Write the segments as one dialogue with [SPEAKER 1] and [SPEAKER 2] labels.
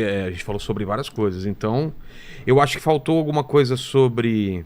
[SPEAKER 1] a gente falou sobre várias coisas. Então, eu acho que faltou alguma coisa sobre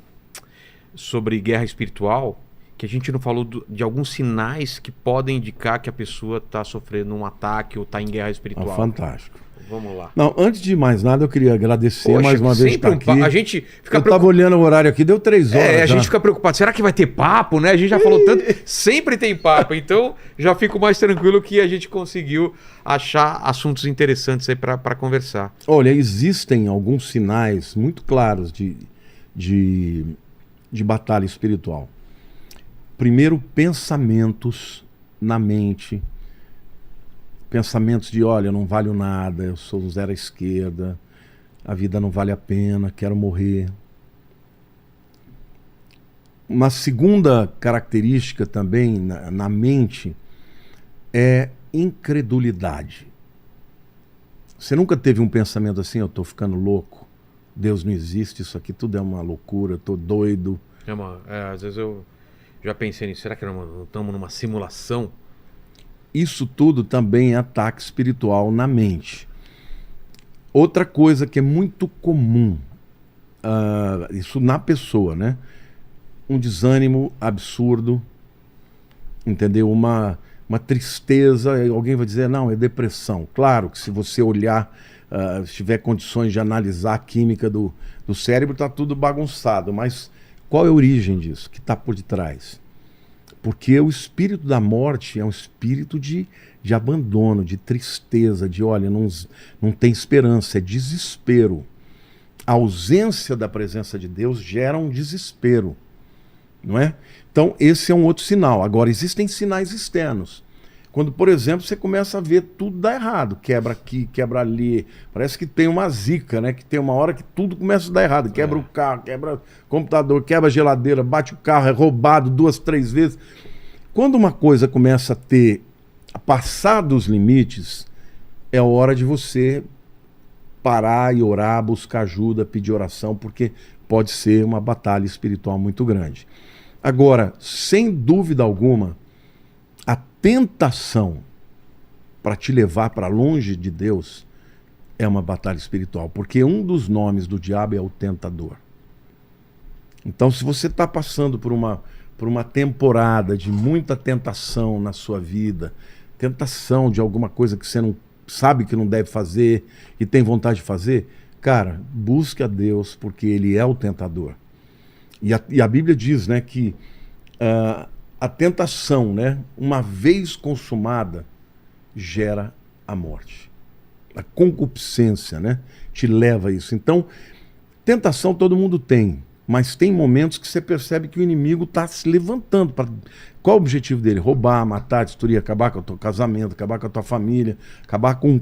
[SPEAKER 1] guerra espiritual, que a gente não falou de alguns sinais que podem indicar que a pessoa está sofrendo um ataque ou está em guerra espiritual.
[SPEAKER 2] Fantástico.
[SPEAKER 1] Vamos lá.
[SPEAKER 2] Não, antes de mais nada, eu queria agradecer mais uma vez por estar aqui.
[SPEAKER 1] A gente fica
[SPEAKER 2] eu tava olhando o horário aqui, deu 3 horas.
[SPEAKER 1] A gente fica preocupado. Será que vai ter papo, né? A gente já falou tanto. Sempre tem papo. Então, já fico mais tranquilo que a gente conseguiu achar assuntos interessantes aí para conversar.
[SPEAKER 2] Olha, existem alguns sinais muito claros de batalha espiritual. Primeiro, pensamentos na mente. Pensamentos de, olha, eu não valho nada, eu sou um zero à esquerda, a vida não vale a pena, quero morrer. Uma segunda característica também na mente é incredulidade. Você nunca teve um pensamento assim, eu estou ficando louco, Deus não existe, isso aqui tudo é uma loucura, eu estou doido.
[SPEAKER 1] Às vezes eu já pensei nisso, será que não estamos numa simulação?
[SPEAKER 2] Isso tudo também é ataque espiritual na mente. Outra coisa que é muito comum, isso na pessoa, né? Um desânimo absurdo, entendeu? Uma tristeza, alguém vai dizer, não, é depressão. Claro que se você olhar, se tiver condições de analisar a química do cérebro, está tudo bagunçado. Mas qual é a origem disso? O que está por detrás? Porque o espírito da morte é um espírito de abandono, de tristeza, de olha, não tem esperança, é desespero. A ausência da presença de Deus gera um desespero, não é? Então esse é um outro sinal. Agora existem sinais externos. Quando, por exemplo, você começa a ver tudo dar errado, quebra aqui, quebra ali, parece que tem uma zica, né? Que tem uma hora que tudo começa a dar errado, quebra o carro, quebra o computador, quebra a geladeira, bate o carro, é roubado 2, 3 vezes. Quando uma coisa começa a passar dos limites, é hora de você parar e orar, buscar ajuda, pedir oração, porque pode ser uma batalha espiritual muito grande. Agora, sem dúvida alguma, a tentação para te levar para longe de Deus é uma batalha espiritual, porque um dos nomes do diabo é o tentador. Então, se você está passando por uma temporada de muita tentação na sua vida, tentação de alguma coisa que você não sabe que não deve fazer e tem vontade de fazer, cara, busque a Deus, porque Ele é o tentador. E a Bíblia diz, né, que a tentação, né, uma vez consumada, gera a morte. A concupiscência, né, te leva a isso. Então, tentação todo mundo tem, mas tem momentos que você percebe que o inimigo está se levantando. Qual o objetivo dele? Roubar, matar, destruir, acabar com o teu casamento, acabar com a tua família, acabar com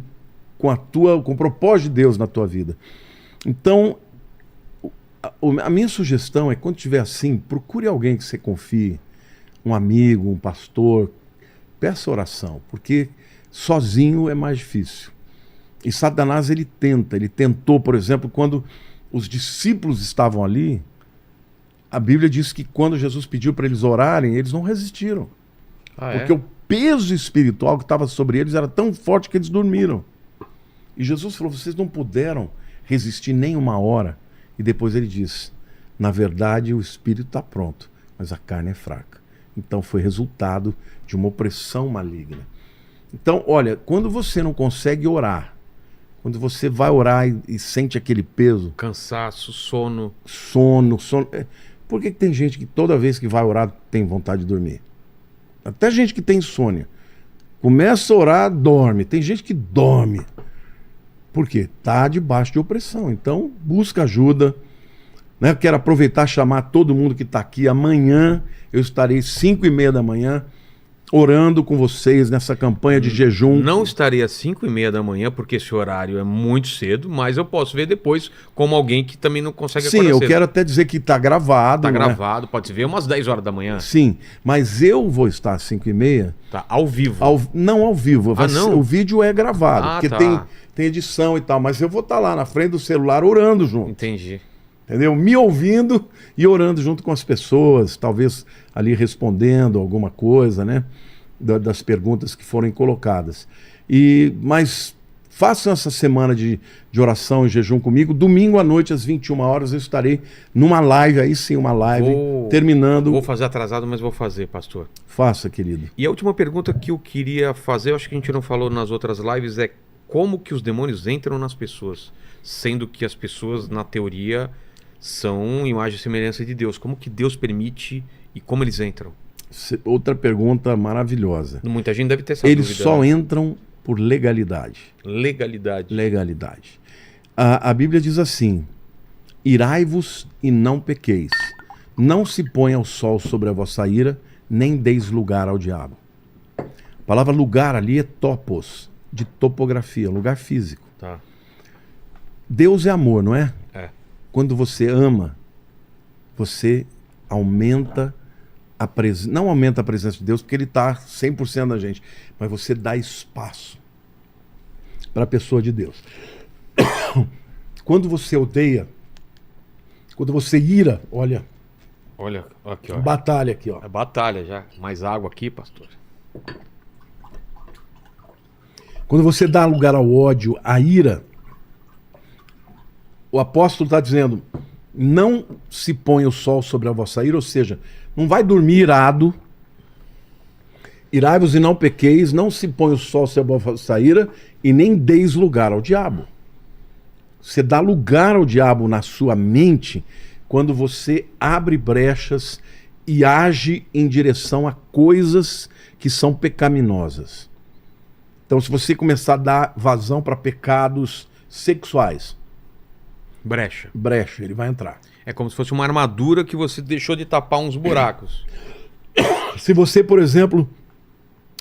[SPEAKER 2] o propósito de Deus na tua vida. Então, a minha sugestão é, quando estiver assim, procure alguém que você confie, um amigo, um pastor, peça oração, porque sozinho é mais difícil. E Satanás, ele tentou, por exemplo, quando os discípulos estavam ali, a Bíblia diz que quando Jesus pediu para eles orarem, eles não resistiram. Porque o peso espiritual que estava sobre eles era tão forte que eles dormiram. E Jesus falou, vocês não puderam resistir nem uma hora. E depois ele diz, na verdade o espírito está pronto, mas a carne é fraca. Então foi resultado de uma opressão maligna. Então, olha, quando você não consegue orar, quando você vai orar e sente aquele peso...
[SPEAKER 1] Cansaço, sono.
[SPEAKER 2] Sono. Por que tem gente que toda vez que vai orar tem vontade de dormir? Até gente que tem insônia. Começa a orar, dorme. Tem gente que dorme. Por quê? Está debaixo de opressão. Então, busca ajuda. Né? Quero aproveitar e chamar todo mundo que está aqui. Amanhã eu estarei 5h30 da manhã orando com vocês nessa campanha de jejum.
[SPEAKER 1] Não estaria às 5h30 da manhã, porque esse horário é muito cedo, mas eu posso ver depois como alguém que também não consegue acordar
[SPEAKER 2] cedo. Sim, eu
[SPEAKER 1] cedo.
[SPEAKER 2] quero até dizer que está gravado.
[SPEAKER 1] Está gravado, pode se ver umas 10 horas da manhã.
[SPEAKER 2] Sim, mas eu vou estar às 5h30.
[SPEAKER 1] Tá, ao vivo.
[SPEAKER 2] Não ao vivo,
[SPEAKER 1] não?
[SPEAKER 2] O vídeo é gravado, porque
[SPEAKER 1] tá.
[SPEAKER 2] tem edição e tal, mas eu vou estar lá na frente do celular orando junto.
[SPEAKER 1] Entendi.
[SPEAKER 2] Entendeu? Me ouvindo e orando junto com as pessoas, talvez ali respondendo alguma coisa, né? Das perguntas que forem colocadas. Mas Façam essa semana de oração e jejum comigo. Domingo à noite, às 21 horas, eu estarei numa live, aí sim, uma live, terminando.
[SPEAKER 1] Vou fazer atrasado, mas vou fazer, pastor.
[SPEAKER 2] Faça, querido.
[SPEAKER 1] E a última pergunta que eu queria fazer, eu acho que a gente não falou nas outras lives, é como que os demônios entram nas pessoas? Sendo que as pessoas, na teoria, são imagem e semelhança de Deus. Como que Deus permite e como eles entram?
[SPEAKER 2] Outra pergunta maravilhosa.
[SPEAKER 1] Muita gente deve ter essa
[SPEAKER 2] Eles
[SPEAKER 1] dúvida,
[SPEAKER 2] só
[SPEAKER 1] né?
[SPEAKER 2] entram por legalidade.
[SPEAKER 1] Legalidade.
[SPEAKER 2] Legalidade. A Bíblia diz assim: irai-vos e não pequeis. Não se ponha o sol sobre a vossa ira, nem deis lugar ao diabo. A palavra lugar ali é topos, de topografia, lugar físico.
[SPEAKER 1] Tá.
[SPEAKER 2] Deus é amor, não é?
[SPEAKER 1] É.
[SPEAKER 2] Quando você ama, você aumenta a presença. Não aumenta a presença de Deus, porque Ele está 100% na gente. Mas você dá espaço para a pessoa de Deus. Quando você odeia, quando você ira, olha,
[SPEAKER 1] Olha, aqui, ó.
[SPEAKER 2] batalha aqui, ó.
[SPEAKER 1] É batalha já. Mais água aqui, pastor.
[SPEAKER 2] Quando você dá lugar ao ódio, à ira, o apóstolo está dizendo: não se põe o sol sobre a vossa ira, ou seja, não vai dormir irado. Irai-vos e não pequeis, não se põe o sol sobre a vossa ira e nem deis lugar ao diabo. Você dá lugar ao diabo na sua mente quando você abre brechas e age em direção a coisas que são pecaminosas. Então, se você começar a dar vazão para pecados sexuais,
[SPEAKER 1] Brecha.
[SPEAKER 2] brecha, ele vai entrar.
[SPEAKER 1] É como se fosse uma armadura que você deixou de tapar uns buracos.
[SPEAKER 2] Se você, por exemplo,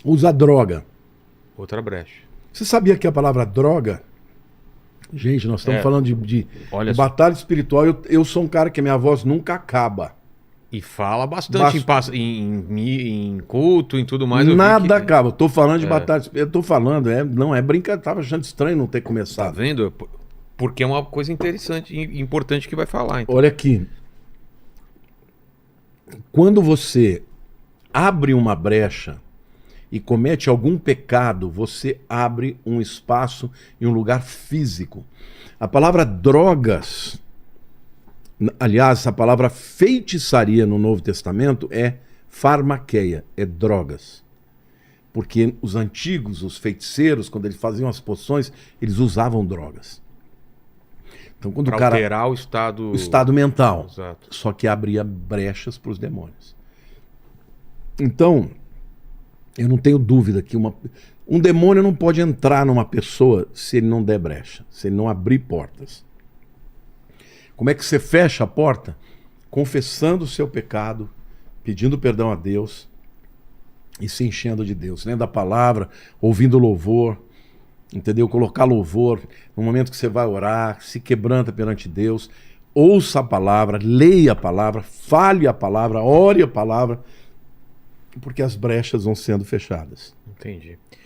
[SPEAKER 2] usa droga.
[SPEAKER 1] Outra brecha.
[SPEAKER 2] Você sabia que a palavra droga... Gente, nós estamos falando de
[SPEAKER 1] Olha só.
[SPEAKER 2] batalha espiritual. Eu sou um cara que a minha voz nunca acaba.
[SPEAKER 1] E fala bastante em culto, em tudo mais.
[SPEAKER 2] Nada acaba. Eu tô falando de batalha espiritual. Eu tô falando, não é brincadeira. Tava achando estranho não ter
[SPEAKER 1] Tá
[SPEAKER 2] começado.
[SPEAKER 1] vendo? Porque é uma coisa interessante e importante que vai falar. Então.
[SPEAKER 2] Olha aqui. Quando você abre uma brecha e comete algum pecado, você abre um espaço em um lugar físico. A palavra drogas, aliás, a palavra feitiçaria no Novo Testamento é farmaqueia, é drogas. Porque os antigos, os feiticeiros, quando eles faziam as poções, eles usavam drogas. Então, quando
[SPEAKER 1] Pra
[SPEAKER 2] o cara...
[SPEAKER 1] alterar o estado...
[SPEAKER 2] O estado mental.
[SPEAKER 1] Exato.
[SPEAKER 2] Só que abria brechas para os demônios. Então, eu não tenho dúvida que um demônio não pode entrar numa pessoa se ele não der brecha, se ele não abrir portas. Como é que você fecha a porta? Confessando o seu pecado, pedindo perdão a Deus e se enchendo de Deus, lendo a palavra, ouvindo louvor, entendeu? Colocar louvor no momento que você vai orar, se quebranta perante Deus, ouça a palavra, leia a palavra, fale a palavra, ore a palavra, porque as brechas vão sendo fechadas.
[SPEAKER 1] Entendi.